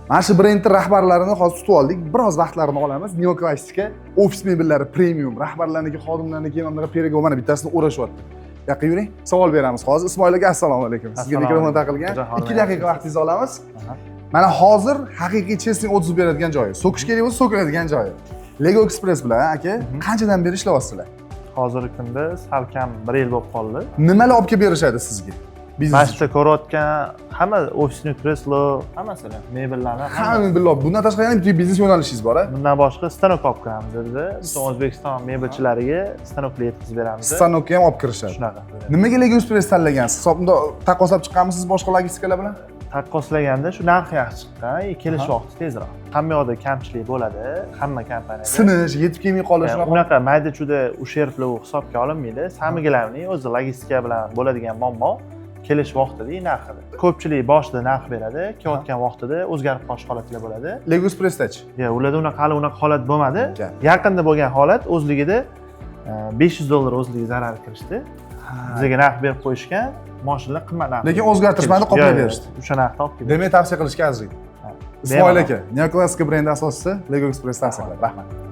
Mana shu brendning rahbarlarini hozir tutib oldik. Biroz vaqtlarini olamiz. Neoklassika ofis mebellari premium rahbarlarniki, xodimlarniki mana bunaqa perego mana bittasini o'rashyapti. Yoqqa yuring. Savol beramiz hozir. Ismoil aka, assalomu alaykum. Sizga mikrofon taqilgan. 2 daqiqa vaqtingizni olamiz. Mana hozir haqiqiy Chesning o'tib beradigan joyi. So'kish kerak bo'lsa so'kiladigan joyi. Lego Express bilan aka qanchadan beri ishlayapsizlar? Hozirgi kunda salkam 1 yil bo'lib qoldi. Nimalar olib kelib berishadi sizga? Biznesda ko'rayotgan hamma ofisni kreslo, hammasini, mebellarni hamma bilib. Bundan tashqari yana bitta biznes yo'nalishingiz bor-a? Bundan boshqa stanok olib kiramiz bizda. Butun O'zbekiston mebelchilariga stanoklar yetkazib beramiz. Stanokni ham olib kirishadi. Shunaqa. Nimaga Lego Express tanlagansiz? Hisobda taqqoslab chiqqanmisiz boshqa logistikalar bilan? Taqqoslaganda shu narxi yaxshi chiqqan, kelish vaqti tezroq. Hamma yoqda kamchilik bo'ladi, hamma kompaniyada. Sinish, yetib kelmay qolish shunaqa. Unaqa mayda-chuda uşerflar hisobga olinmaydi. Samigalarning o'zi logistika bilan bo'ladigan muammo kelish vaqtida narxida. Ko'pchilik boshida narx beradi, kelayotgan vaqtida o'zgarib qolish holatlar bo'ladi. Lego Expressdachi? Yo'q, ularda unaqa holat bo'lmadi. Yaqinda bo'lgan holat o'zligida $500 o'zligi zarar kirishdi. Bizga narx berib qo'yishgan, mashinalar qimmat narx. Lekin o'zgartirishmani qoplab berishdi. O'sha narxda olib keldi. Demak, tavsiya qilishga arziydi. Ismoil aka, Neoklassika brendi asoschisi Lego Express tavsiya qiladi. Rahmat.